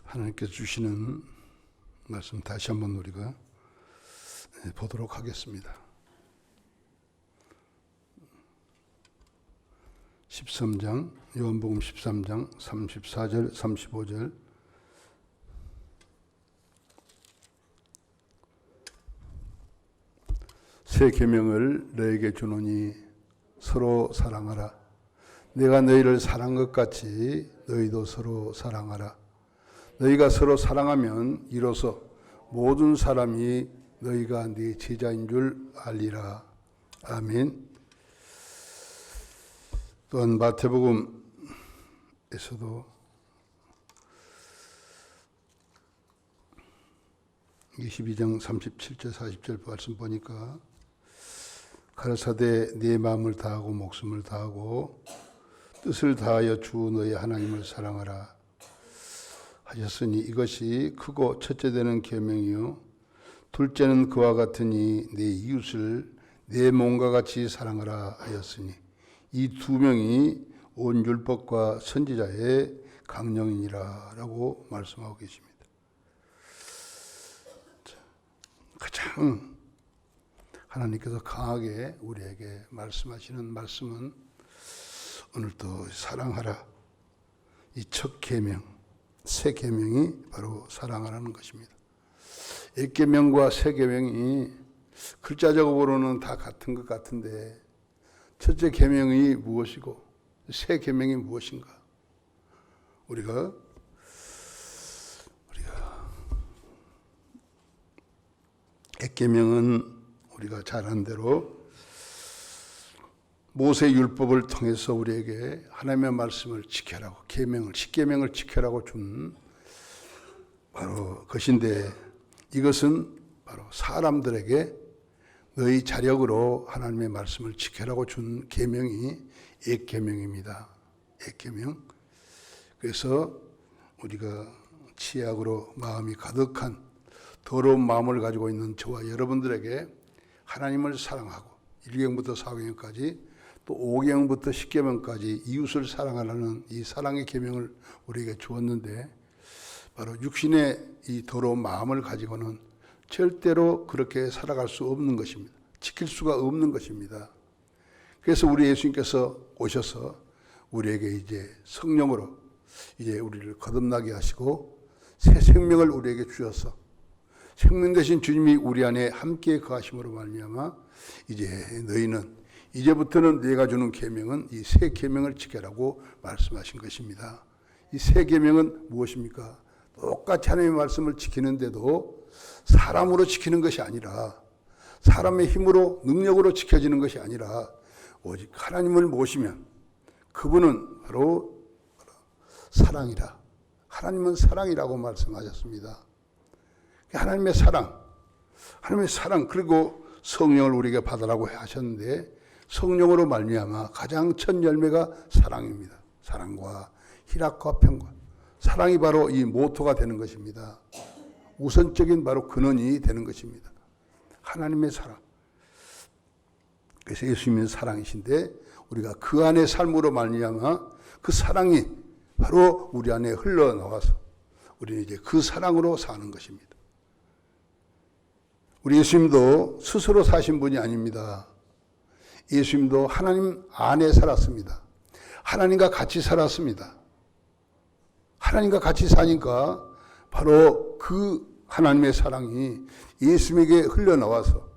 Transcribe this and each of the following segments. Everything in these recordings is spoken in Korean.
하나님께서 주시는 말씀 다시 한번 우리가 보도록 하겠습니다. 13장, 요한복음 13장 34절 35절. 새 계명을 너에게 주노니 서로 사랑하라. 내가 너희를 사랑한 것 같이 너희도 서로 사랑하라. 너희가 서로 사랑하면 이로써 모든 사람이 너희가 네 제자인 줄 알리라. 아멘. 또한 마태복음에서도 22장 37절 40절 말씀 보니까 가라사대 네 마음을 다하고 목숨을 다하고 뜻을 다하여 주 너희 하나님을 사랑하라 하셨으니 이것이 크고 첫째 되는 계명이요 둘째는 그와 같으니 네 이웃을 내 몸과 같이 사랑하라 하였으니 이 두 명이 온 율법과 선지자의 강령이니라 라고 말씀하고 계십니다. 가장 하나님께서 강하게 우리에게 말씀하시는 말씀은 오늘도 사랑하라. 이 첫 계명, 새 계명이 바로 사랑하라는 것입니다. 옛 계명과 새 계명이 글자적으로는 다 같은 것 같은데 첫째 계명이 무엇이고 새 계명이 무엇인가? 우리가 옛 계명은 우리가 잘 아는 대로 모세 율법을 통해서 우리에게 하나님의 말씀을 지켜라고 계명을 십계명을 지켜라고 준 바로 것인데 이것은 바로 사람들에게 너희 자력으로 하나님의 말씀을 지켜라고 준 계명이 옛 계명입니다. 옛 계명. 그래서 우리가 치약으로 마음이 가득한 더러운 마음을 가지고 있는 저와 여러분들에게 하나님을 사랑하고 1계명부터 4계명까지 또 5계명부터 10계명까지 이웃을 사랑하라는 이 사랑의 계명을 우리에게 주었는데 바로 육신의 이 더러운 마음을 가지고는 절대로 그렇게 살아갈 수 없는 것입니다. 지킬 수가 없는 것입니다. 그래서 우리 예수님께서 오셔서 우리에게 이제 성령으로 이제 우리를 거듭나게 하시고 새 생명을 우리에게 주셔서 생명 되신 주님이 우리 안에 함께 거하심으로 말미암아 이제 너희는 이제부터는 내가 주는 계명은 이 새 계명을 지켜라고 말씀하신 것입니다. 이 새 계명은 무엇입니까? 똑같이 하나님의 말씀을 지키는데도 사람으로 지키는 것이 아니라 사람의 힘으로 능력으로 지켜지는 것이 아니라 오직 하나님을 모시면 그분은 바로 사랑이라. 하나님은 사랑이라고 말씀하셨습니다. 하나님의 사랑 그리고 성령을 우리에게 받으라고 하셨는데 성령으로 말미암아 가장 첫 열매가 사랑입니다. 사랑과 희락과 평강. 사랑이 바로 이 모토가 되는 것입니다. 우선적인 바로 근원이 되는 것입니다. 하나님의 사랑. 그래서 예수님은 사랑이신데 우리가 그 안에 삶으로 말미암아 그 사랑이 바로 우리 안에 흘러나와서 우리는 이제 그 사랑으로 사는 것입니다. 우리 예수님도 스스로 사신 분이 아닙니다. 예수님도 하나님 안에 살았습니다. 하나님과 같이 살았습니다. 하나님과 같이 사니까 바로 그 하나님의 사랑이 예수님에게 흘러나와서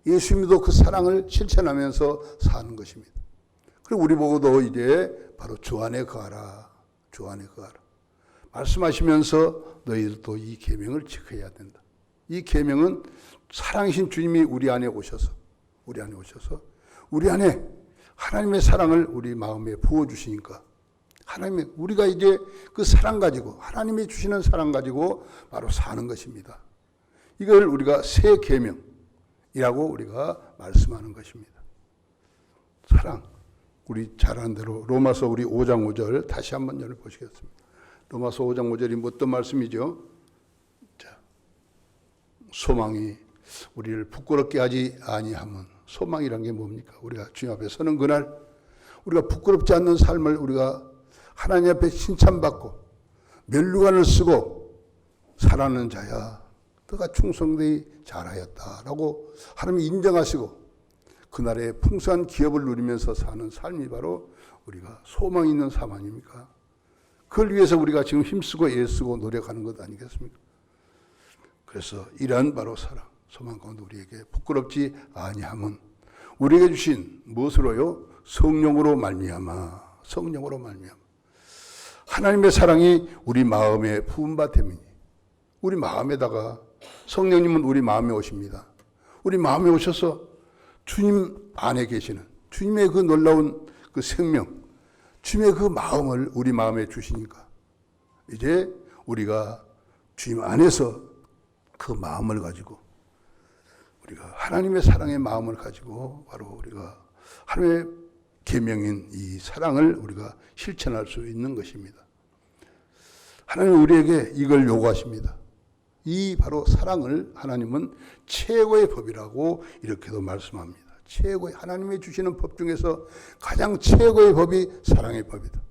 예수님도 그 사랑을 실천하면서 사는 것입니다. 그리고 우리 보고도 이제 바로 주 안에 거하라. 주 안에 거하라. 말씀하시면서 너희들도 이 계명을 지켜야 된다. 이 계명은 사랑이신 주님이 우리 안에 오셔서 우리 안에 하나님의 사랑을 우리 마음에 부어주시니까 하나님의 우리가 이제 그 사랑 가지고 하나님이 주시는 사랑 가지고 바로 사는 것입니다. 이걸 우리가 새 계명이라고 우리가 말씀하는 것입니다. 사랑. 우리 잘 아는 대로 로마서 우리 5장 5절 다시 한번 열어보시겠습니다. 로마서 5장 5절이 어떤 말씀이죠? 자, 소망이 우리를 부끄럽게 하지 아니함은 소망이란 게 뭡니까? 우리가 주님 앞에 서는 그날 우리가 부끄럽지 않는 삶을 우리가 하나님 앞에 칭찬받고 면류관을 쓰고 살아는 자야 너가 충성되이 잘하였다라고 하나님이 인정하시고 그날의 풍성한 기업을 누리면서 사는 삶이 바로 우리가 소망 있는 삶 아닙니까? 그걸 위해서 우리가 지금 힘쓰고 애쓰고 노력하는 것 아니겠습니까? 그래서 이러한 바로 사랑, 소망 가운데 우리에게 부끄럽지 아니함은 우리에게 주신 무엇으로요? 성령으로 말미암아. 성령으로 말미암아. 하나님의 사랑이 우리 마음에 부은 바 때문이 우리 마음에다가 성령님은 우리 마음에 오십니다. 우리 마음에 오셔서 주님 안에 계시는 주님의 그 놀라운 그 생명, 주님의 그 마음을 우리 마음에 주시니까 이제 우리가 주님 안에서 그 마음을 가지고 우리가 하나님의 사랑의 마음을 가지고 바로 우리가 하나님의 계명인 이 사랑을 우리가 실천할 수 있는 것입니다. 하나님은 우리에게 이걸 요구하십니다. 이 바로 사랑을 하나님은 최고의 법이라고 이렇게도 말씀합니다. 최고의 하나님이 주시는 법 중에서 가장 최고의 법이 사랑의 법이다.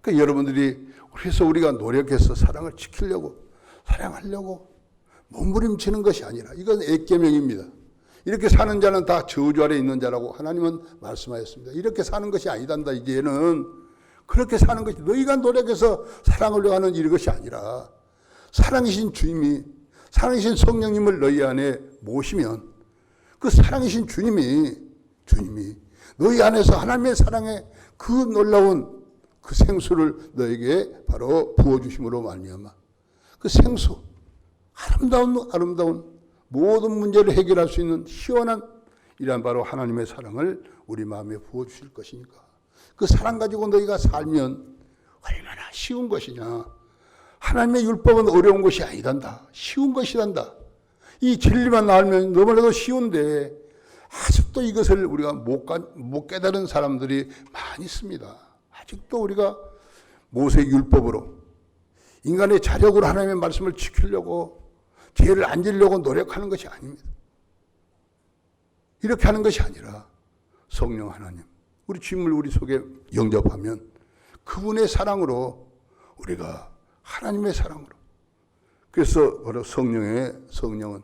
그러니까 여러분들이 그래서 우리가 노력해서 사랑을 지키려고 사랑하려고 몸부림치는 것이 아니라 이건 액계명입니다. 이렇게 사는 자는 다 저주 아래 있는 자라고 하나님은 말씀하셨습니다. 이렇게 사는 것이 아니단다. 이제는 그렇게 사는 것이 너희가 노력해서 사랑하려고 하는 이것이 아니라 사랑이신 주님이 사랑이신 성령님을 너희 안에 모시면 그 사랑이신 주님이 너희 안에서 하나님의 사랑의 그 놀라운 그 생수를 너에게 바로 부어주심으로 말미암아 그 생수 아름다운 모든 문제를 해결할 수 있는 시원한 이란 바로 하나님의 사랑을 우리 마음에 부어주실 것이니까 그 사랑 가지고 너희가 살면 얼마나 쉬운 것이냐. 하나님의 율법은 어려운 것이 아니단다. 쉬운 것이란다. 이 진리만 알면 너무나도 쉬운데 아직도 이것을 우리가 못 깨달은 사람들이 많이 있습니다. 아직도 우리가 모세의 율법으로 인간의 자력으로 하나님의 말씀을 지키려고 죄를 안 지려고 노력하는 것이 아닙니다. 이렇게 하는 것이 아니라 성령 하나님, 우리 주님을 우리 속에 영접하면 그분의 사랑으로 우리가 하나님의 사랑으로 그래서 바로 성령은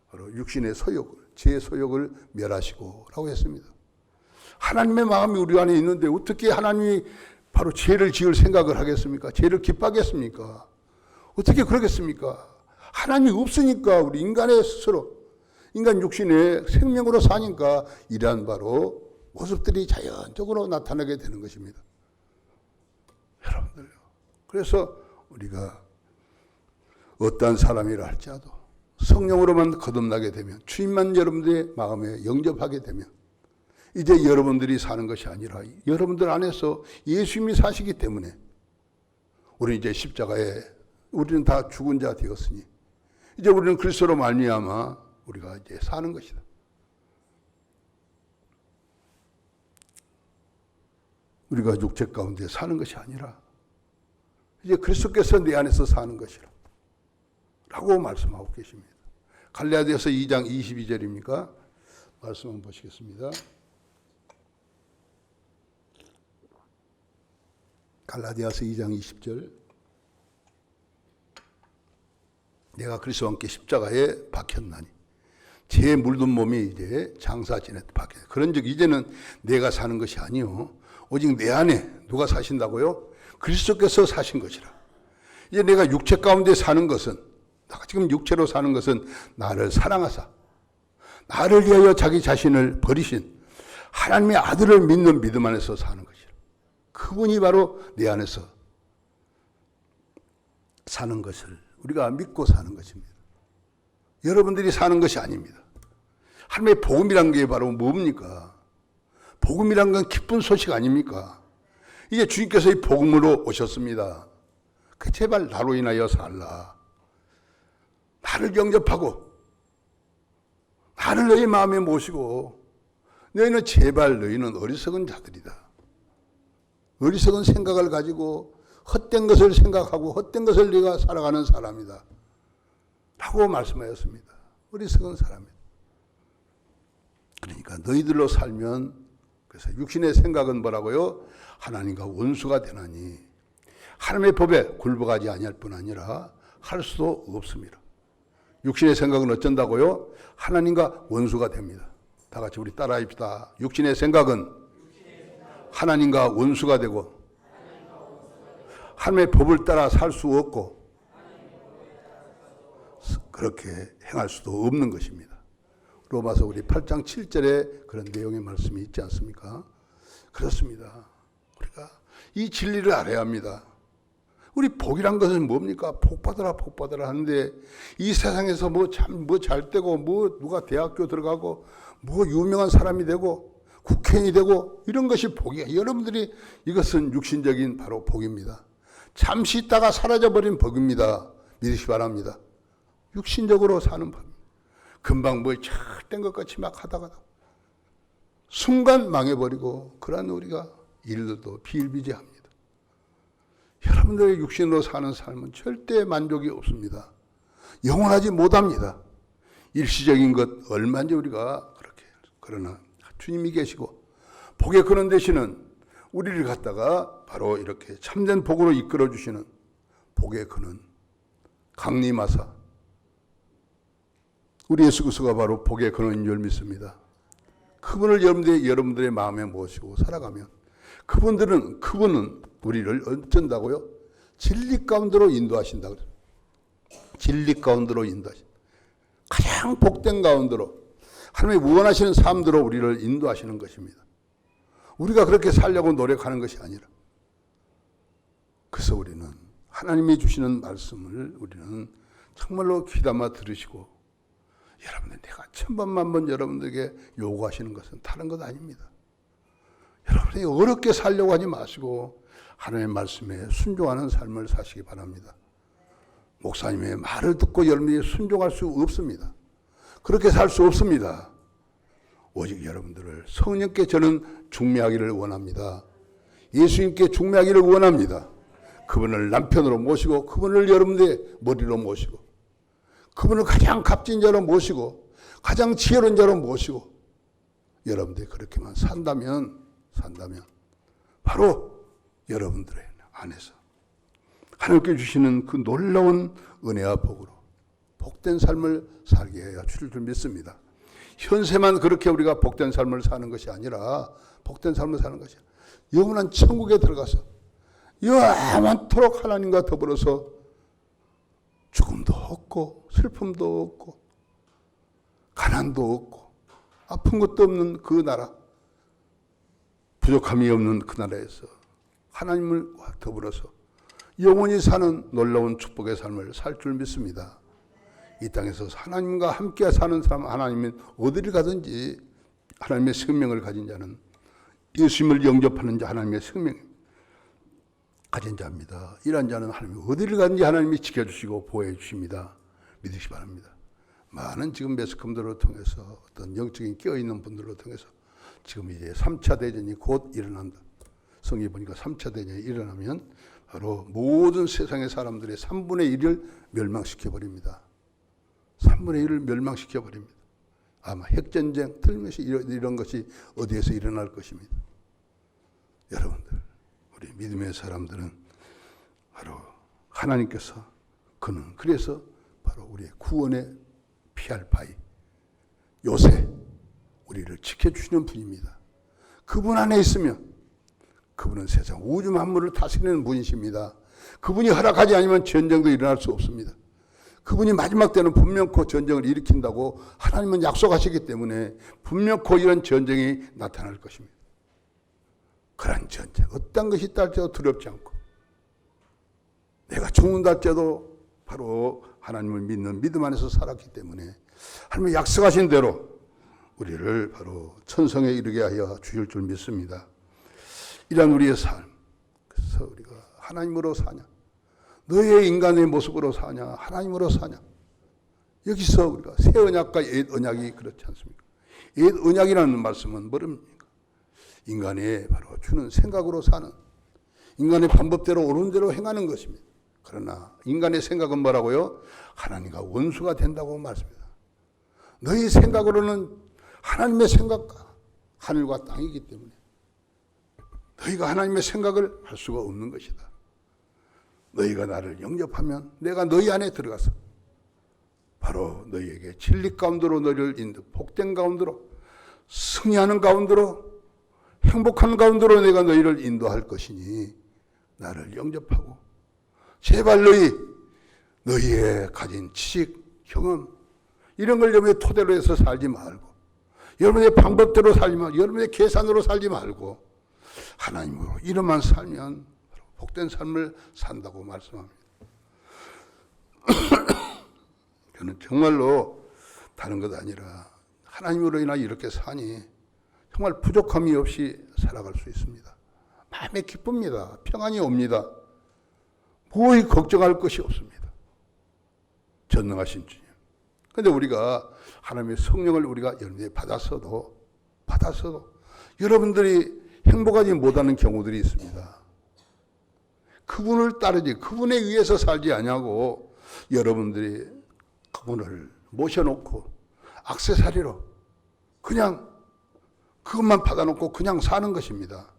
바로 육신의 소욕을 제 소욕을 멸하시고 라고 했습니다. 하나님의 마음이 우리 안에 있는데 어떻게 하나님이 바로 죄를 지을 생각을 하겠습니까? 죄를 기뻐하겠습니까? 어떻게 그러겠습니까? 하나님이 없으니까 우리 인간의 스스로 인간 육신의 생명으로 사니까 이러한 바로 모습들이 자연적으로 나타나게 되는 것입니다. 여러분들 그래서 우리가 어떠한 사람이라 할지라도 성령으로만 거듭나게 되면 주님만 여러분들의 마음에 영접하게 되면 이제 여러분들이 사는 것이 아니라 여러분들 안에서 예수님이 사시기 때문에 우리 이제 십자가에 우리는 다 죽은 자 되었으니 이제 우리는 그리스도로 말미암아 우리가 이제 사는 것이다. 우리가 육체 가운데 사는 것이 아니라 이제 그리스도께서 내 안에서 사는 것이라 라고 말씀하고 계십니다. 갈라디아서 2장 22절입니까? 말씀 한번 보시겠습니다. 갈라디아서 2장 20절 내가 그리스도와 함께 십자가에 박혔나니 제 물든 몸이 이제 장사진에 박혀. 그런즉 이제는 내가 사는 것이 아니요 오직 내 안에 누가 사신다고요? 그리스도께서 사신 것이라. 이제 내가 육체 가운데 사는 것은 내가 지금 육체로 사는 것은 나를 사랑하사 나를 위하여 자기 자신을 버리신 하나님의 아들을 믿는 믿음 안에서 사는 것이라. 그분이 바로 내 안에서 사는 것을 우리가 믿고 사는 것입니다. 여러분들이 사는 것이 아닙니다. 하나님의 복음이란 게 바로 뭡니까? 복음이란 건 기쁜 소식 아닙니까? 이제 주님께서 이 복음으로 오셨습니다. 그 제발 나로 인하여 살라. 나를 영접하고 나를 너희 마음에 모시고 너희는 제발 너희는 어리석은 자들이다. 어리석은 생각을 가지고 헛된 것을 생각하고 헛된 것을 네가 살아가는 사람이다. 라고 말씀하셨습니다. 어리석은 사람이다. 그러니까 너희들로 살면 그래서 육신의 생각은 뭐라고요? 하나님과 원수가 되나니 하나님의 법에 굴복하지 아니할 뿐 아니라 할 수도 없습니다. 육신의 생각은 어쩐다고요? 하나님과 원수가 됩니다. 다 같이 우리 따라합시다. 육신의 생각은 하나님과 원수가 되고 하나님의 법을 따라 살 수 없고 그렇게 행할 수도 없는 것입니다. 로마서 우리 8장 7절에 그런 내용의 말씀이 있지 않습니까? 그렇습니다. 우리가 이 진리를 알아야 합니다. 우리 복이란 것은 뭡니까? 복 받으라 하는데 이 세상에서 뭐 잘 되고 누가 대학교 들어가고 유명한 사람이 되고 국회의원이 되고 이런 것이 복이에요. 여러분들이 이것은 육신적인 바로 복입니다. 잠시 있다가 사라져버린 복입니다. 믿으시기 바랍니다. 육신적으로 사는 법. 금방 잘된 것 같이 막 하다가 순간 망해버리고 그런 우리가 일들도 비일비재합니다. 여러분들의 육신으로 사는 삶은 절대 만족이 없습니다. 영원하지 못합니다. 일시적인 것 얼마인지 우리가 그렇게 그러나 주님이 계시고 복의 근원 되시는 우리를 갖다가 바로 이렇게 참된 복으로 이끌어 주시는 복의 근원 강림하사 우리 예수 그리스도가 바로 복의 근원인 줄 믿습니다. 그분을 여러분들의 마음에 모시고 살아가면 그분은 우리를 어쩐다고요? 진리 가운데로 인도하신다. 진리 가운데로 인도하신다. 가장 복된 가운데로 하나님이 원하시는 삶대로 우리를 인도하시는 것입니다. 우리가 그렇게 살려고 노력하는 것이 아니라 그래서 우리는 하나님이 주시는 말씀을 우리는 정말로 귀담아 들으시고 여러분들 내가 천번만번 여러분들에게 요구하시는 것은 다른 것 아닙니다. 여러분이 어렵게 살려고 하지 마시고 하나님의 말씀에 순종하는 삶을 사시기 바랍니다. 목사님의 말을 듣고 여러분이 순종할 수 없습니다. 그렇게 살 수 없습니다. 오직 여러분들을 성령께 저는 중매하기를 원합니다. 예수님께 중매하기를 원합니다. 그분을 남편으로 모시고 그분을 여러분들의 머리로 모시고 그분을 가장 값진 자로 모시고 가장 지혜로운 자로 모시고 여러분들이 그렇게만 산다면 바로 여러분들의 안에서 하나님께 주시는 그 놀라운 은혜와 복으로 복된 삶을 살게 하여 주실 줄 믿습니다. 현세만 그렇게 우리가 복된 삶을 사는 것이 아니라 복된 삶을 사는 것이 영원한 천국에 들어가서 영원토록 하나님과 더불어서 죽음도 없고 슬픔도 없고 가난도 없고 아픈 것도 없는 그 나라 부족함이 없는 그 나라에서 하나님과 더불어서 영원히 사는 놀라운 축복의 삶을 살 줄 믿습니다. 이 땅에서 하나님과 함께 사는 사람 하나님은 어디를 가든지 하나님의 생명을 가진 자는 예수님을 영접하는 자 하나님의 생명 가진 자입니다. 이런 자는 하나님이 어디를 가든지 하나님이 지켜주시고 보호해 주십니다. 믿으시기 바랍니다. 많은 지금 매스컴들을 통해서 어떤 영적인 깨어있는 분들을 통해서 지금 이제 3차 대전이 곧 일어난다. 성경에 보니까 3차 대전이 일어나면 바로 모든 세상의 사람들의 3분의 1을 멸망시켜버립니다. 3분의 1을 멸망시켜버립니다. 아마 핵전쟁, 틀림없이 이런 것이 어디에서 일어날 것입니다. 여러분들, 우리 믿음의 사람들은 바로 하나님께서 그는 그래서 바로 우리의 구원의 피할 바위 요새 우리를 지켜주시는 분입니다. 그분 안에 있으면 그분은 세상 우주 만물을 다스리는 분이십니다. 그분이 허락하지 않으면 전쟁도 일어날 수 없습니다. 그분이 마지막 때는 분명코 전쟁을 일으킨다고 하나님은 약속하시기 때문에 분명코 이런 전쟁이 나타날 것입니다. 그런 전쟁 어떤 것이 있다 할지라도 두렵지 않고 내가 죽는다 할지라도 바로 하나님을 믿는 믿음 안에서 살았기 때문에 하나님이 약속하신 대로 우리를 바로 천성에 이르게 하여 주실 줄 믿습니다. 이런 우리의 삶, 그래서 우리가 하나님으로 사냐, 너의 인간의 모습으로 사냐, 하나님으로 사냐. 여기서 우리가 새 언약과 옛 언약이 그렇지 않습니까? 옛 언약이라는 말씀은 뭐입니까? 인간의 바로 주는 생각으로 사는, 인간의 방법대로 옳은 대로 행하는 것입니다. 그러나 인간의 생각은 뭐라고요? 하나님과 원수가 된다고 말씀합니다. 너희 생각으로는 하나님의 생각과 하늘과 땅이기 때문에 너희가 하나님의 생각을 할 수가 없는 것이다. 너희가 나를 영접하면 내가 너희 안에 들어가서 바로 너희에게 진리 가운데로 너희를 복된 가운데로 승리하는 가운데로 행복한 가운데로 내가 너희를 인도할 것이니 나를 영접하고 제발 너희의 가진 지식, 경험 이런 걸 여러분의 토대로 해서 살지 말고 여러분의 방법대로 살지 말고 여러분의 계산으로 살지 말고 하나님으로 이름만 살면 복된 삶을 산다고 말씀합니다. 저는 정말로 다른 것 아니라 하나님으로 인하 이렇게 사니 정말 부족함이 없이 살아갈 수 있습니다. 마음에 기쁩니다. 평안이 옵니다. 무엇이 걱정할 것이 없습니다. 전능하신 주님. 그런데 우리가 하나님의 성령을 우리가 여러분들이 받았어도 여러분들이 행복하지 못하는 경우들이 있습니다. 그분을 따르지 그분에 의해서 살지 아니하고 여러분들이 그분을 모셔놓고 액세서리로 그냥 그것만 받아놓고 그냥 사는 것입니다.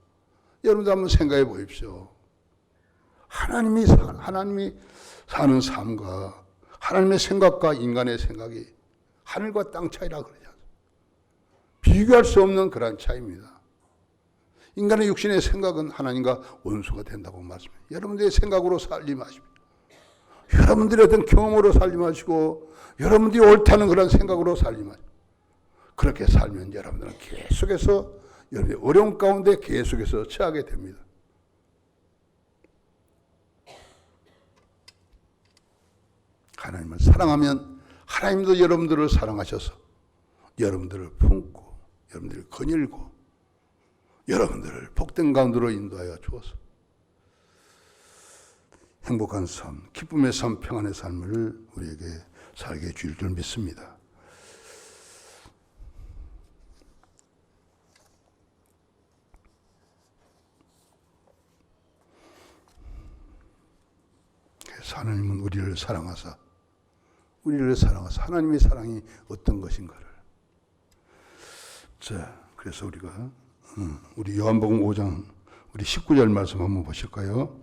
여러분들 한번 생각해 보십시오. 하나님이 사는 삶과 하나님의 생각과 인간의 생각이 하늘과 땅 차이라 그러지 않습니까? 비교할 수 없는 그런 차이입니다. 인간의 육신의 생각은 하나님과 원수가 된다고 말씀해요. 여러분들의 생각으로 살지 마십시오. 여러분들의 어떤 경험으로 살지 마시고 여러분들이 옳다는 그런 생각으로 살지 마십시오. 그렇게 살면 여러분들은 계속해서 여러분의 어려움 가운데 계속해서 처하게 됩니다. 하나님을 사랑하면 하나님도 여러분들을 사랑하셔서 여러분들을 품고 여러분들을 거닐고 여러분들을 복된 가운데로 인도하여 주어서 행복한 삶, 기쁨의 삶, 평안의 삶을 우리에게 살게 해줄 줄 믿습니다. 하나님은 우리를 사랑하사 하나님의 사랑이 어떤 것인가를. 자, 그래서 우리가 우리 요한복음 5장 우리 19절 말씀 한번 보실까요?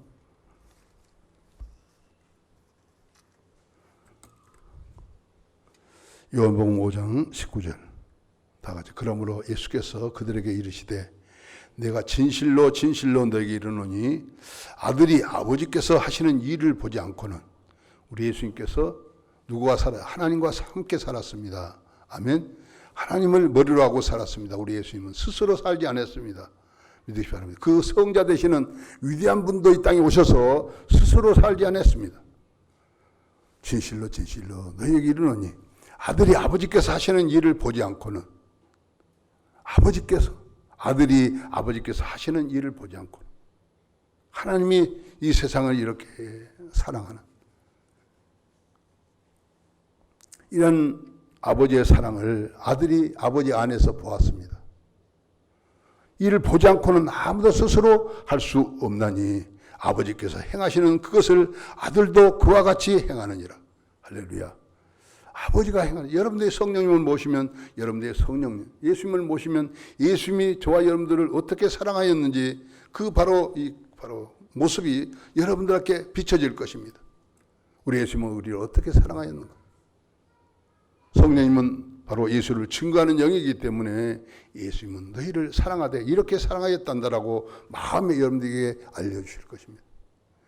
요한복음 5장 19절 다 같이. 그러므로 예수께서 그들에게 이르시되 내가 진실로 너에게 이르노니 아들이 아버지께서 하시는 일을 보지 않고는. 우리 예수님께서 누구와 하나님과 함께 살았습니다. 아멘. 하나님을 머리로 하고 살았습니다. 우리 예수님은 스스로 살지 않았습니다. 믿으시기 바랍니다. 그 성자 되시는 위대한 분도 이 땅에 오셔서 스스로 살지 않았습니다. 진실로 너에게 이르노니 아들이 아버지께서 하시는 일을 보지 않고는. 아들이 아버지께서 하시는 일을 보지 않고 하나님이 이 세상을 이렇게 사랑하는 이런 아버지의 사랑을 아들이 아버지 안에서 보았습니다. 이를 보지 않고는 아무도 스스로 할 수 없나니 아버지께서 행하시는 그것을 아들도 그와 같이 행하느니라. 할렐루야. 아버지가 행하는, 여러분들의 성령님을 모시면 여러분들의 성령님, 예수님을 모시면 예수님이 저와 여러분들을 어떻게 사랑하였는지 그 바로 모습이 여러분들에게 비춰질 것입니다. 우리 예수님은 우리를 어떻게 사랑하였는가? 성령님은 바로 예수를 증거하는 영이기 때문에 예수님은 너희를 사랑하되 이렇게 사랑하였단다라고 마음에 여러분들에게 알려주실 것입니다.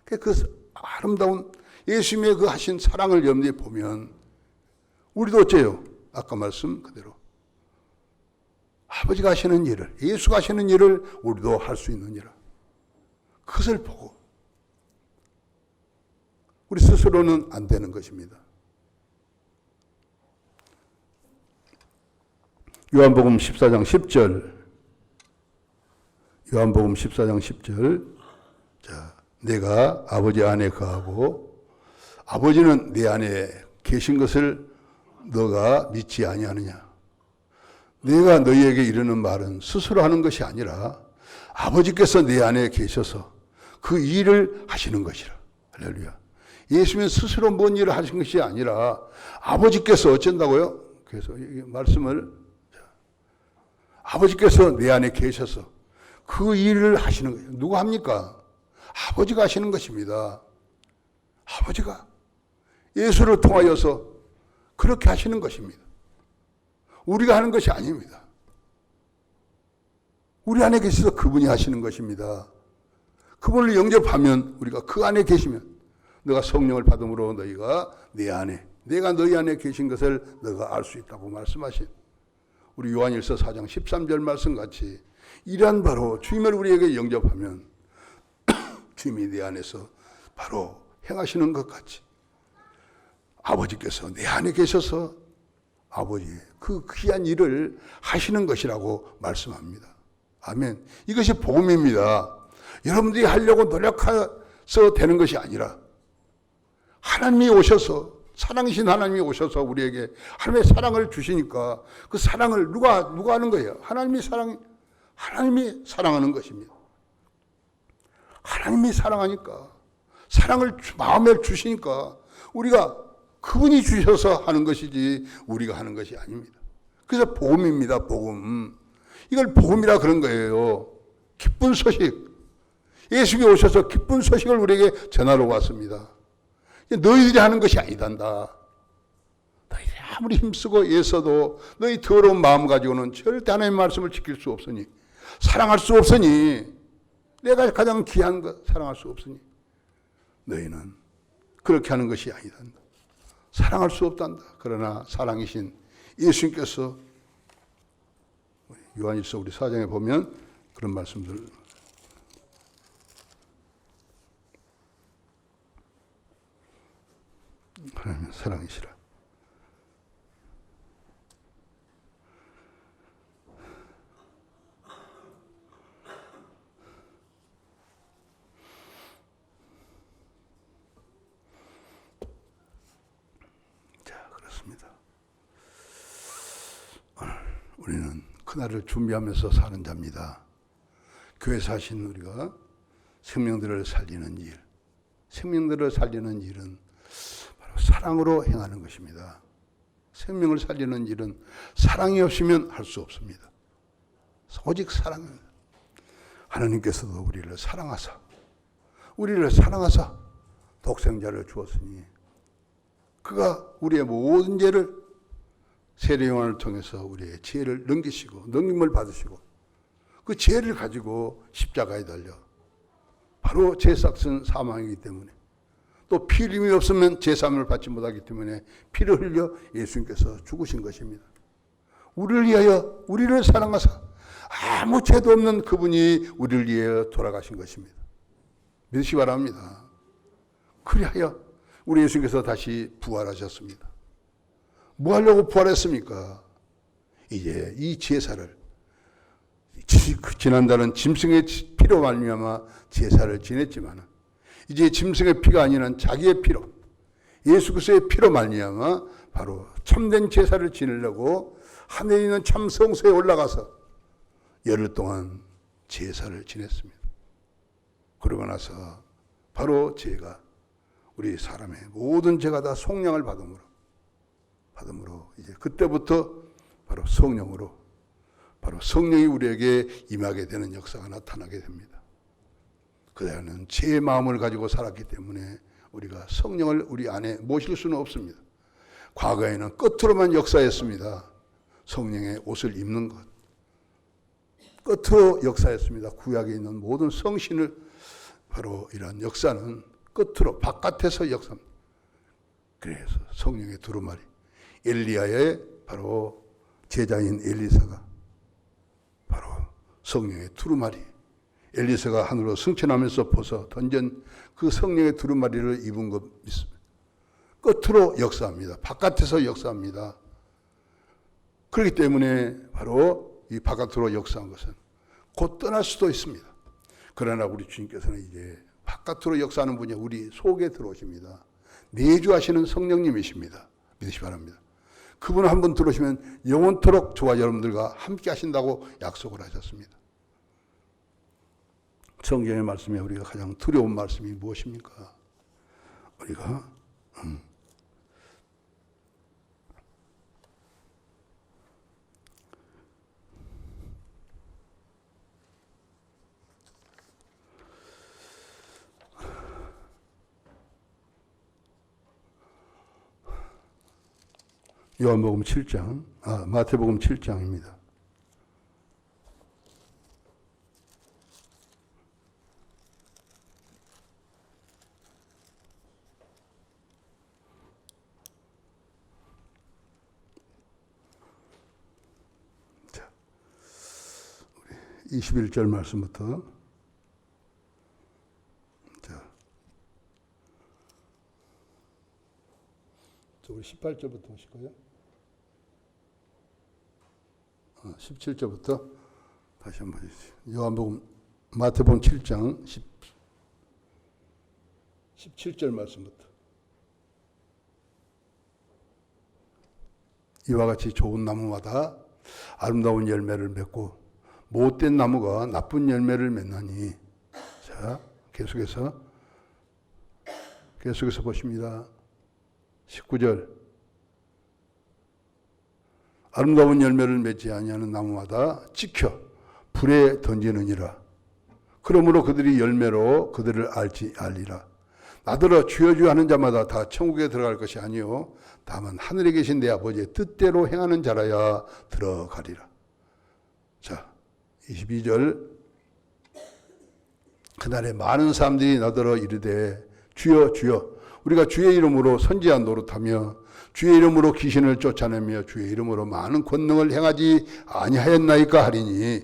그 아름다운 예수님의 그 하신 사랑을 여러분들이 보면 우리도 어째요? 아까 말씀 그대로 아버지가 하시는 일을, 예수가 하시는 일을 우리도 할 수 있느니라. 그것을 보고 우리 스스로는 안 되는 것입니다. 요한복음 14장 10절. 요한복음 14장 10절. 자, 내가 아버지 안에 거하고 아버지는 내 안에 계신 것을 너가 믿지 아니하느냐. 내가 너희에게 이르는 말은 스스로 하는 것이 아니라 아버지께서 내 안에 계셔서 그 일을 하시는 것이라. 할렐루야. 예수님은 스스로 뭔 일을 하신 것이 아니라 아버지께서 어쩐다고요? 그래서 이 말씀을 아버지께서 내 안에 계셔서 그 일을 하시는 거예요. 누가 합니까? 아버지가 하시는 것입니다. 아버지가 예수를 통하여서 그렇게 하시는 것입니다. 우리가 하는 것이 아닙니다. 우리 안에 계셔서 그분이 하시는 것입니다. 그분을 영접하면, 우리가 그 안에 계시면, 너가 성령을 받음으로 너희가 내 안에, 내가 너희 안에 계신 것을 너가 알 수 있다고 말씀하신 우리 요한일서 4장 13절 말씀같이 이러한 바로 주님을 우리에게 영접하면 주님이 내 안에서 바로 행하시는 것 같이 아버지께서 내 안에 계셔서 아버지의 그 귀한 일을 하시는 것이라고 말씀합니다. 아멘. 이것이 복음입니다. 여러분들이 하려고 노력해서 되는 것이 아니라 하나님이 오셔서, 사랑이신 하나님이 오셔서 우리에게 하나님의 사랑을 주시니까 그 사랑을 누가 하는 거예요? 하나님이 사랑하는 것입니다. 하나님이 사랑하니까, 사랑을 마음에 주시니까 우리가 그분이 주셔서 하는 것이지 우리가 하는 것이 아닙니다. 그래서 복음입니다. 복음. 이걸 복음이라 그런 거예요. 기쁜 소식. 예수님이 오셔서 기쁜 소식을 우리에게 전하러 왔습니다. 너희들이 하는 것이 아니단다. 너희들이 아무리 힘쓰고 애써도 너희 더러운 마음 가지고는 절대 하나님의 말씀을 지킬 수 없으니, 사랑할 수 없으니, 내가 가장 귀한 것 사랑할 수 없으니 너희는 그렇게 하는 것이 아니단다. 사랑할 수 없단다. 그러나 사랑이신 예수님께서 요한일서 우리 4장에 보면 그런 말씀들, 하나님은 사랑이시라. 자, 그렇습니다. 오늘 우리는 그날을 준비하면서 사는 자입니다. 교회 사신 우리가 생명들을 살리는 일, 생명들을 살리는 일은 바로 사랑으로 행하는 것입니다. 생명을 살리는 일은 사랑이 없으면 할 수 없습니다. 오직 사랑입니다. 하나님께서도 우리를 사랑하사 독생자를 주었으니 그가 우리의 모든 죄를 세례요한을 통해서 우리의 죄를 넘김을 받으시고 그 죄를 가지고 십자가에 달려 바로 죄삭은 사망이기 때문에 또 피 흘림이 없으면 제사함을 받지 못하기 때문에 피를 흘려 예수님께서 죽으신 것입니다. 우리를 위하여 우리를 사랑하사 아무 죄도 없는 그분이 우리를 위하여 돌아가신 것입니다. 믿으시기 바랍니다. 그리하여 우리 예수님께서 다시 부활하셨습니다. 뭐 하려고 부활했습니까? 이제 이 제사를, 지난달은 짐승의 피로 말미암아 제사를 지냈지만 이제 짐승의 피가 아니라 자기의 피로, 예수 그리스도의 피로 말미암아 바로 참된 제사를 지내려고 하늘에 있는 참 성소에 올라가서 열흘 동안 제사를 지냈습니다. 그러고 나서 바로 죄가, 우리 사람의 모든 죄가 다 속량을 받음으로 이제 그때부터 바로 성령으로, 바로 성령이 우리에게 임하게 되는 역사가 나타나게 됩니다. 그대는 죄의 마음을 가지고 살았기 때문에 우리가 성령을 우리 안에 모실 수는 없습니다. 과거에는 끝으로만 역사했습니다. 성령의 옷을 입는 것, 끝으로 역사했습니다. 구약에 있는 모든 성신을, 바로 이런 역사는 끝으로 바깥에서 역사합니다. 그래서 성령의 두루마리, 엘리야의 바로 제자인 엘리사가 바로 성령의 두루마리, 엘리사가 하늘로 승천하면서 벗어 던진 그 성령의 두루마리를 입은 것 믿습니다. 끝으로 역사합니다. 바깥에서 역사합니다. 그렇기 때문에 바로 이 바깥으로 역사한 것은 곧 떠날 수도 있습니다. 그러나 우리 주님께서는 이제 바깥으로 역사하는 분이 우리 속에 들어오십니다. 내주하시는 성령님이십니다. 믿으시기 바랍니다. 그분 한 번 들어오시면 영원토록 저와 여러분들과 함께 하신다고 약속을 하셨습니다. 성경의 말씀에 우리가 가장 두려운 말씀이 무엇입니까? 우리가 요한복음 7장, 마태복음 7장입니다. 자, 21절 말씀부터. 자, 우리 18절부터 하실까요? 17절부터 다시 한번 해주세요. 요한복음 마태복음 7장 17절 말씀부터. 이와 같이 좋은 나무마다 아름다운 열매를 맺고 못된 나무가 나쁜 열매를 맺나니. 자, 계속해서 보십니다. 19절. 아름다운 열매를 맺지 아니하는 나무마다 찍혀 불에 던지느니라. 그러므로 그들이 열매로 그들을 알리라. 나더러 주여 주여 하는 자마다 다 천국에 들어갈 것이 아니요 다만 하늘에 계신 내 아버지의 뜻대로 행하는 자라야 들어가리라. 자, 22절. 그날에 많은 사람들이 나더러 이르되 주여 주여 우리가 주의 이름으로 선지한 노릇하며 주의 이름으로 귀신을 쫓아내며 주의 이름으로 많은 권능을 행하지 아니하였나이까 하리니.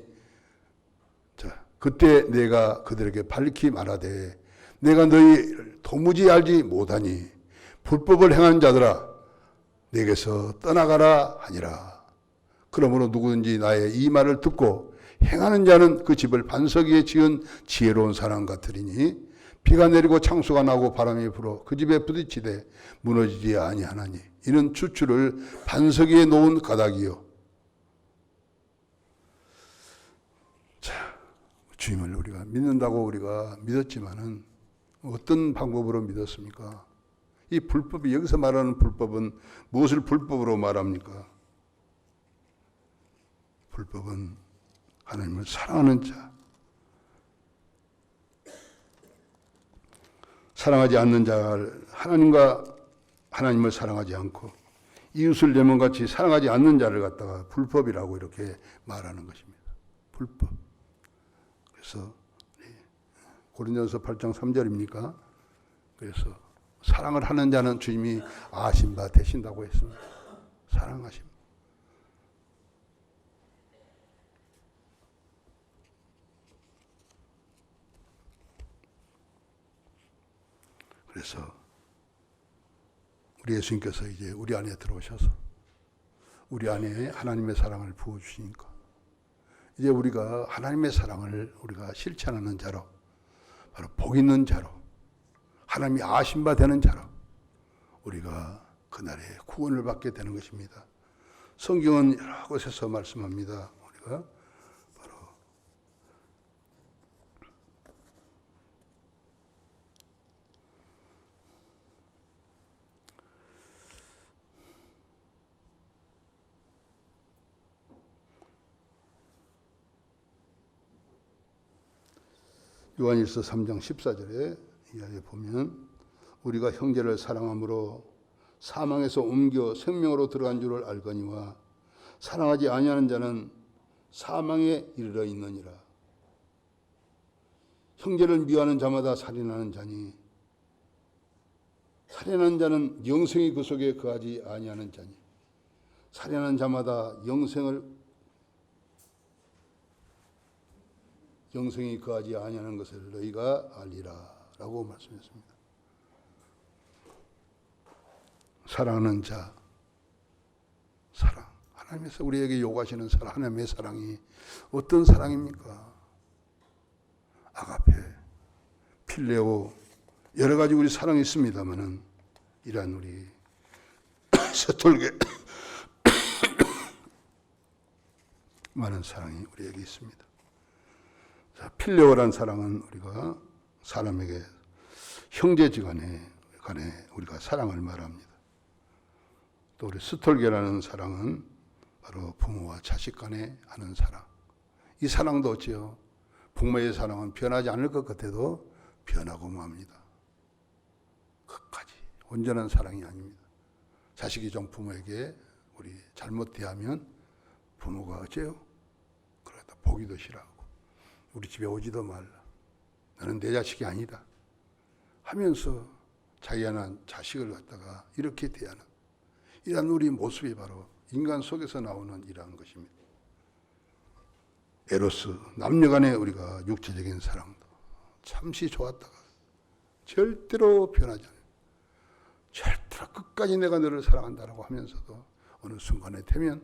자, 그때 내가 그들에게 밝히 말하되 내가 너희를 도무지 알지 못하니 불법을 행하는 자들아 내게서 떠나가라 하니라. 그러므로 누구든지 나의 이 말을 듣고 행하는 자는 그 집을 반석 위에 지은 지혜로운 사람 같으리니 비가 내리고 창수가 나고 바람이 불어 그 집에 부딪히되 무너지지 아니하나니 이는 추추를 반석 위에 놓은 가닥이요. 자, 주님을 우리가 믿는다고 우리가 믿었지만은 어떤 방법으로 믿었습니까? 이 불법이, 여기서 말하는 불법은 무엇을 불법으로 말합니까? 불법은 하나님을 사랑하는 자, 사랑하지 않는 자를, 하나님을 사랑하지 않고 이웃을 내 몸같이 사랑하지 않는 자를 갖다가 불법이라고 이렇게 말하는 것입니다. 불법. 그래서 고린도전서 8장 3절입니까? 그래서 사랑을 하는 자는 주님이 아신 바 되신다고 했습니다. 사랑하심. 그래서 우리 예수님께서 이제 우리 안에 들어오셔서 우리 안에 하나님의 사랑을 부어주시니까 이제 우리가 하나님의 사랑을 우리가 실천하는 자로, 바로 복 있는 자로, 하나님이 아신 바 되는 자로 우리가 그날에 구원을 받게 되는 것입니다. 성경은 여러 곳에서 말씀합니다. 우리가 바로 요한일서 3장 14절에 이하에 보면 우리가 형제를 사랑함으로 사망에서 옮겨 생명으로 들어간 줄을 알거니와 사랑하지 아니하는 자는 사망에 이르러 있느니라. 형제를 미워하는 자마다 살인하는 자니 살인하는 자는 영생이 그 속에 거하지 아니하는 자니 살인하는 자마다 영생이 거하지 아니하는 것을 너희가 알리라 라고 말씀했습니다. 사랑하는 자, 사랑. 하나님께서 우리에게 요구하시는 사랑, 하나님의 사랑이 어떤 사랑입니까? 아가페, 필레오, 여러 가지 우리 사랑이 있습니다만은 이러한 우리 서툴게 많은 사랑이 우리에게 있습니다. 자, 필레오란 사랑은 우리가 사람에게 형제지간에 우리가 사랑을 말합니다. 또 우리 스톨게라는 사랑은 바로 부모와 자식 간에 하는 사랑. 이 사랑도 어찌요? 부모의 사랑은 변하지 않을 것 같아도 변하고 맙니다. 끝까지 온전한 사랑이 아닙니다. 자식이 좀 부모에게 우리 잘못 대하면 부모가 어째요? 그러다 보기도 싫어하고 우리 집에 오지도 말라. 너는 내 자식이 아니다. 하면서 자기가 낳은 자식을 갖다가 이렇게 대하는 이런 우리 모습이 바로 인간 속에서 나오는 이러한 것입니다. 에로스, 남녀간의 우리가 육체적인 사랑도 잠시 좋았다가 절대로 변하지 않아요. 절대로 끝까지 내가 너를 사랑한다라고 하면서도 어느 순간에 되면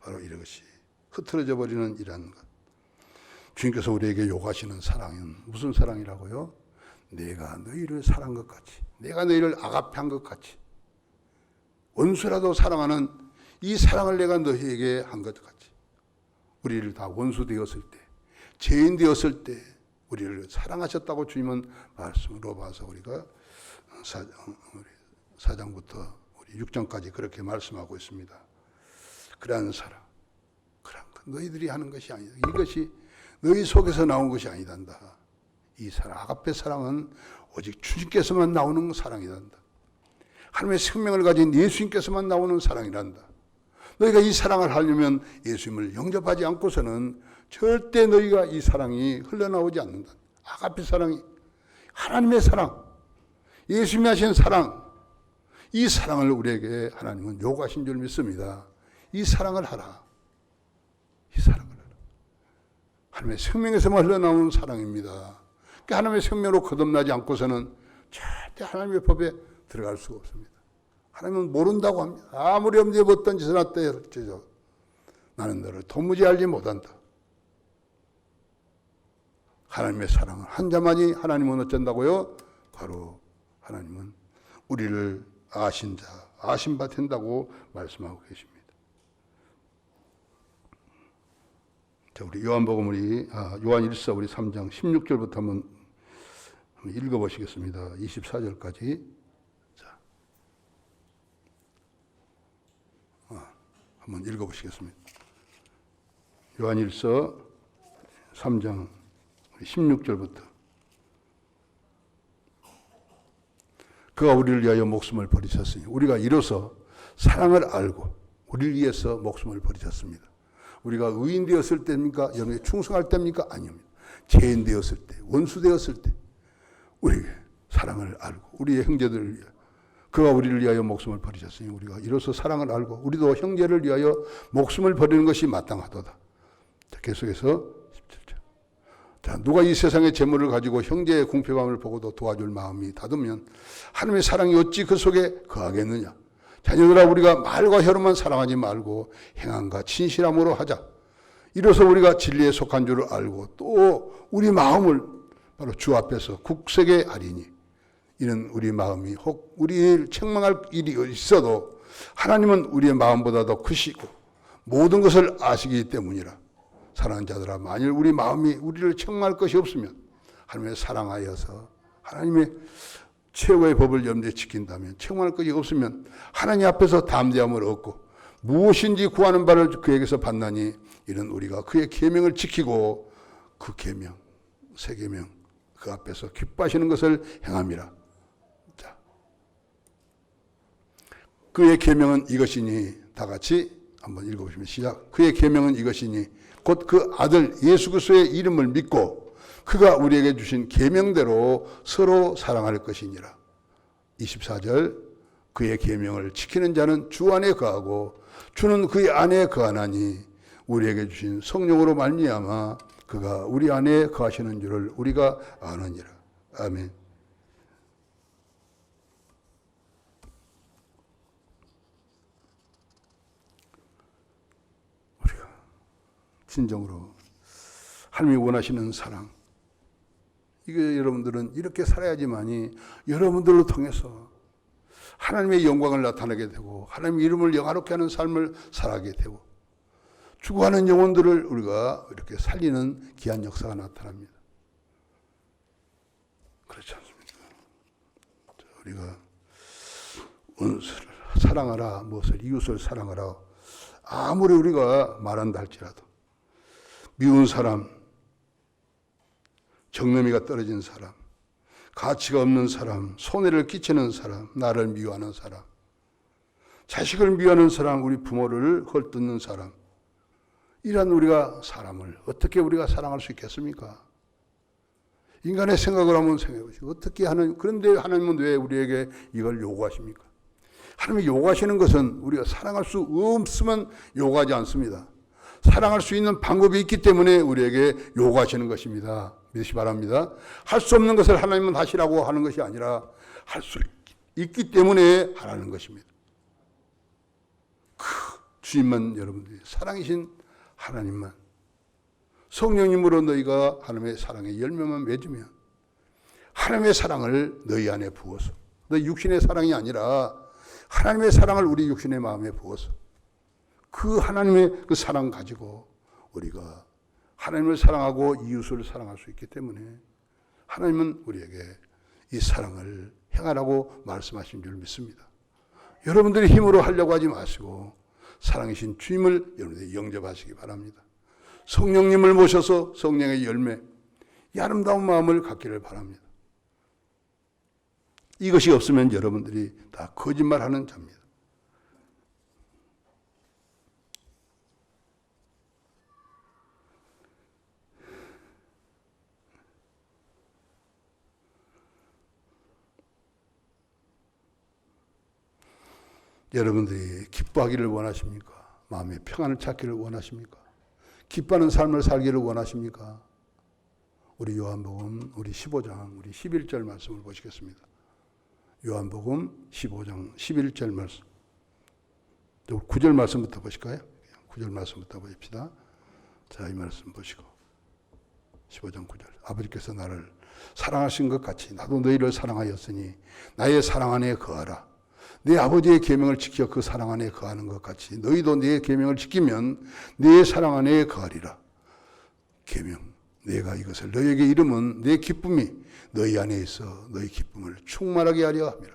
바로 이것이 흐트러져 버리는 이러한 것. 주님께서 우리에게 요구하시는 사랑은 무슨 사랑이라고요? 내가 너희를 사랑한 것 같이, 내가 너희를 아가페한 것 같이, 원수라도 사랑하는 이 사랑을 내가 너희에게 한 것 같이, 우리를 다 원수 되었을 때, 죄인 되었을 때 우리를 사랑하셨다고 주님은 말씀으로 봐서 우리가 4장부터 우리 6장까지 그렇게 말씀하고 있습니다. 그러한 사랑, 그런 것, 너희들이 하는 것이 아니다. 이것이 너희 속에서 나온 것이 아니단다. 이 사랑, 아가페 사랑은 오직 주님께서만 나오는 사랑이란다. 하나님의 생명을 가진 예수님께서만 나오는 사랑이란다. 너희가 이 사랑을 하려면 예수님을 영접하지 않고서는 절대 너희가 이 사랑이 흘러나오지 않는다. 아가페 사랑이 하나님의 사랑, 예수님이 하신 사랑, 이 사랑을 우리에게 하나님은 요구하신 줄 믿습니다. 이 사랑을 하라. 이 사랑을 하라. 하나님의 생명에서만 흘러나오는 사랑입니다. 그러니까 하나님의 생명으로 거듭나지 않고서는 절대 하나님의 법에 들어갈 수가 없습니다. 하나님은 모른다고 합니다. 아무리 엄지에 어떤 짓을 했다 나는 너를 도무지 알지 못한다. 하나님의 사랑을 한 자만이 하나님은 어쩐다고요? 바로 하나님은 우리를 아신 자, 아신 바 된다고 말씀하고 계십니다. 자, 우리 요한복음 요한 1서 우리 3장 16절부터 한번 읽어보시겠습니다. 24절까지. 자, 한번 읽어보시겠습니다. 요한 1서 3장 16절부터. 그가 우리를 위하여 목숨을 버리셨으니 우리가 이로써 사랑을 알고 우리를 위해서 목숨을 버리셨습니다. 우리가 의인 되었을 때입니까? 여러분에게 충성할 때입니까? 아닙니다. 죄인 되었을 때, 원수 되었을 때 우리에게 사랑을 알고 우리의 형제들을 위하여 그가 우리를 위하여 목숨을 버리셨으니 우리가 이로써 사랑을 알고 우리도 형제를 위하여 목숨을 버리는 것이 마땅하도다. 자, 계속해서 17절. 자, 누가 이 세상의 재물을 가지고 형제의 궁핍함을 보고도 도와줄 마음이 닫으면 하나님의 사랑이 어찌 그 속에 거하겠느냐. 자녀들아, 우리가 말과 혀로만 사랑하지 말고 행함과 진실함으로 하자. 이로써 우리가 진리에 속한 줄을 알고 또 우리 마음을 바로 주 앞에서 굳세게 하리니 이는 우리 마음이 혹 우리를 책망할 일이 있어도 하나님은 우리의 마음보다 더 크시고 모든 것을 아시기 때문이라. 사랑하는 자들아, 만일 우리 마음이 우리를 책망할 것이 없으면 하나님의 사랑하여서 하나님의 최고의 법을 염두에 지킨다면, 책망할 것이 없으면 하나님 앞에서 담대함을 얻고 무엇인지 구하는 바를 그에게서 받나니 이는 우리가 그의 계명을 지키고 그 계명, 새 계명 그 앞에서 기뻐하시는 것을 행함이라. 자, 그의 계명은 이것이니, 다 같이 한번 읽어보시면 시작. 그의 계명은 이것이니 곧 그 아들 예수 그리스도의 이름을 믿고 그가 우리에게 주신 계명대로 서로 사랑할 것이니라. 24절. 그의 계명을 지키는 자는 주 안에 거하고 주는 그의 안에 거하나니 우리에게 주신 성령으로 말미암아 그가 우리 안에 거하시는 줄을 우리가 아느니라. 아멘. 우리가 진정으로 하나님이 원하시는 사랑, 이게 여러분들은 이렇게 살아야지만이 여러분들로 통해서 하나님의 영광을 나타내게 되고 하나님의 이름을 영화롭게 하는 삶을 살아가게 되고 죽어가는 영혼들을 우리가 이렇게 살리는 귀한 역사가 나타납니다. 그렇지 않습니까? 우리가 원수를 사랑하라, 무엇을 이웃을 사랑하라, 아무리 우리가 말한다 할지라도 미운 사람, 정념이가 떨어진 사람, 가치가 없는 사람, 손해를 끼치는 사람, 나를 미워하는 사람, 자식을 미워하는 사람, 우리 부모를 헐뜯는 사람, 이런 우리가 사람을 어떻게 우리가 사랑할 수 있겠습니까? 인간의 생각을 한번 생각해 보시고 어떻게 하는, 그런데 하나님은 왜 우리에게 이걸 요구하십니까? 하나님이 요구하시는 것은 우리가 사랑할 수 없으면 요구하지 않습니다. 사랑할 수 있는 방법이 있기 때문에 우리에게 요구하시는 것입니다. 믿으시 바랍니다. 할 수 없는 것을 하나님은 하시라고 하는 것이 아니라 할 수 있기 때문에 하라는 것입니다. 그 주님만, 여러분들이 사랑이신 하나님만, 성령님으로 너희가 하나님의 사랑의 열매만 맺으면 하나님의 사랑을 너희 안에 부어서, 너희 육신의 사랑이 아니라 하나님의 사랑을 우리 육신의 마음에 부어서 그 하나님의 그 사랑 가지고 우리가 하나님을 사랑하고 이웃을 사랑할 수 있기 때문에 하나님은 우리에게 이 사랑을 행하라고 말씀하신 줄 믿습니다. 여러분들이 힘으로 하려고 하지 마시고 사랑이신 주님을 여러분들이 영접하시기 바랍니다. 성령님을 모셔서 성령의 열매, 이 아름다운 마음을 갖기를 바랍니다. 이것이 없으면 여러분들이 다 거짓말하는 자입니다. 여러분들이 기뻐하기를 원하십니까? 마음의 평안을 찾기를 원하십니까? 기뻐하는 삶을 살기를 원하십니까? 우리 요한복음 우리 15장 우리 11절 말씀을 보시겠습니다. 요한복음 15장 11절 말씀. 9절 말씀부터 보실까요? 9절 말씀부터 보십시다. 자, 이 말씀 보시고 15장 9절. 아버지께서 나를 사랑하신 것 같이 나도 너희를 사랑하였으니 나의 사랑 안에 거하라. 내 아버지의 계명을 지켜 그 사랑 안에 거하는 것 같이 너희도 내 계명을 지키면 내 사랑 안에 거하리라. 계명, 내가 이것을 너희에게 이름은 내 기쁨이 너희 안에 있어 너희 기쁨을 충만하게 하려 함이라.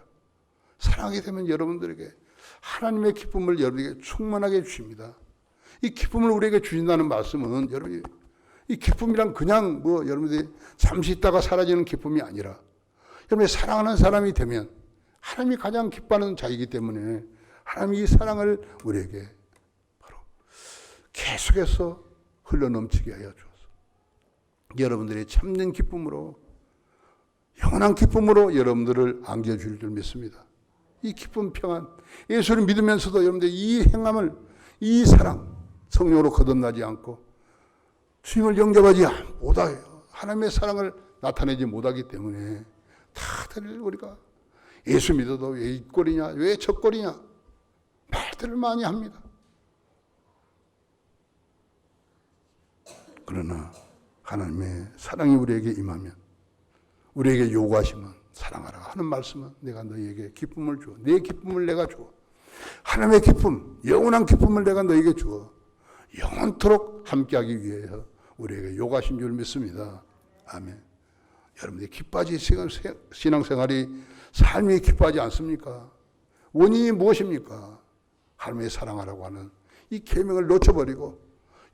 사랑하게 되면 여러분들에게 하나님의 기쁨을 여러분에게 충만하게 주십니다. 이 기쁨을 우리에게 주신다는 말씀은 여러분이 이 기쁨이란 그냥 여러분들이 잠시 있다가 사라지는 기쁨이 아니라 여러분이 사랑하는 사람이 되면 하나님이 가장 기뻐하는 자이기 때문에 하나님이 이 사랑을 우리에게 바로 계속해서 흘러넘치게 하여 주옵소서. 여러분들이 참된 기쁨으로, 영원한 기쁨으로 여러분들을 안겨줄 줄 믿습니다. 이 기쁨, 평안, 예수를 믿으면서도 여러분들이 이 행함을, 이 사랑, 성령으로 거듭나지 않고 주님을 영접하지 못하여 하나님의 사랑을 나타내지 못하기 때문에 다들 우리가 예수 믿어도 왜 이 꼴이냐, 왜 저 꼴이냐 말들을 많이 합니다. 그러나 하나님의 사랑이 우리에게 임하면, 우리에게 요구하시면 사랑하라 하는 말씀은 내가 너희에게 기쁨을 주어, 내 기쁨을 내가 주어, 하나님의 기쁨, 영원한 기쁨을 내가 너희에게 주어 영원토록 함께하기 위해서 우리에게 요구하신 줄 믿습니다. 아멘. 여러분들이 기뻐하지, 신앙생활이 삶이 기뻐하지 않습니까? 원인이 무엇입니까? 하나님의 사랑하라고 하는 이 계명을 놓쳐버리고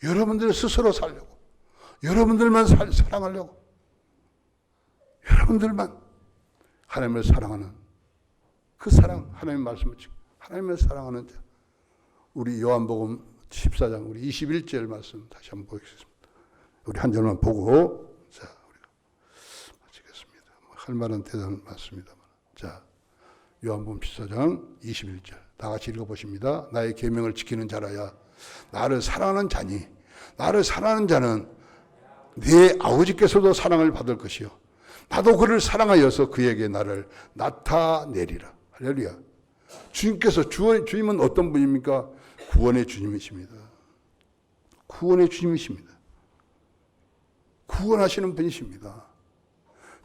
여러분들 스스로 살려고, 여러분들만 사랑하려고, 여러분들만 하나님을 사랑하는 그 사랑, 하나님 말씀을 지키고 하나님을 사랑하는 자. 우리 요한복음 14장 우리 21절 말씀 다시 한번 보겠습니다. 우리 한 절만 보고 자, 우리가 마치겠습니다. 할 말은 대단히 많습니다만. 자, 요한복음 14장 21절 다 같이 읽어보십니다. 나의 계명을 지키는 자라야 나를 사랑하는 자니 나를 사랑하는 자는 내 아버지께서도 사랑을 받을 것이요 나도 그를 사랑하여서 그에게 나를 나타내리라. 할렐루야. 주님께서 주님은 어떤 분입니까? 구원의 주님이십니다. 구원의 주님이십니다. 구원하시는 분이십니다.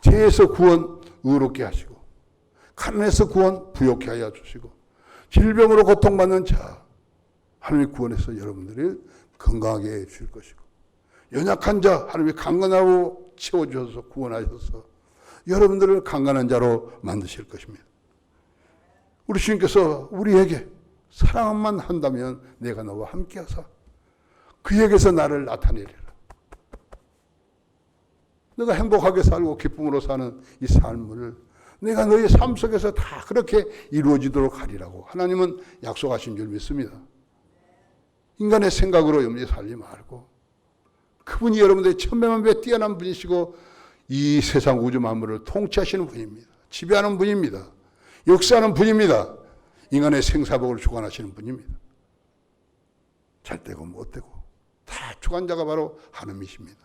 죄에서 구원 의롭게 하시고 가난에서 구원 부욕케 하여 주시고 질병으로 고통받는 자 하나님이 구원해서 여러분들이 건강하게 해 주실 것이고 연약한 자 하나님이 강건하고 채워주셔서 구원하셔서 여러분들을 강건한 자로 만드실 것입니다. 우리 주님께서 우리에게 사랑만 한다면 내가 너와 함께하사 그에게서 나를 나타내리라. 내가 행복하게 살고 기쁨으로 사는 이 삶을 내가 너의 삶 속에서 다 그렇게 이루어지도록 하리라고 하나님은 약속하신 줄 믿습니다. 인간의 생각으로 여러분이 살지 말고 그분이 여러분들의 천배만배 뛰어난 분이시고 이 세상 우주 만물을 통치하시는 분입니다. 지배하는 분입니다. 역사하는 분입니다. 인간의 생사복을 주관하시는 분입니다. 잘 되고 못 되고 다 주관자가 바로 하나님이십니다.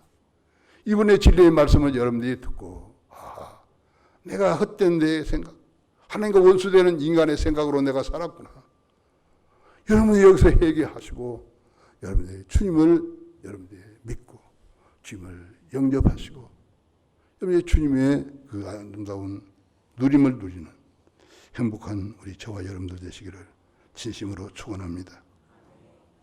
이분의 진리의 말씀을 여러분들이 듣고 내가 헛된 내 생각, 하나님과 원수되는 인간의 생각으로 내가 살았구나. 여러분이 여기서 회개하시고 여러분들이 주님을 여러분들이 믿고 주님을 영접하시고 여러분이 주님의 그 아름다운 누림을 누리는 행복한 우리 저와 여러분들 되시기를 진심으로 축원합니다.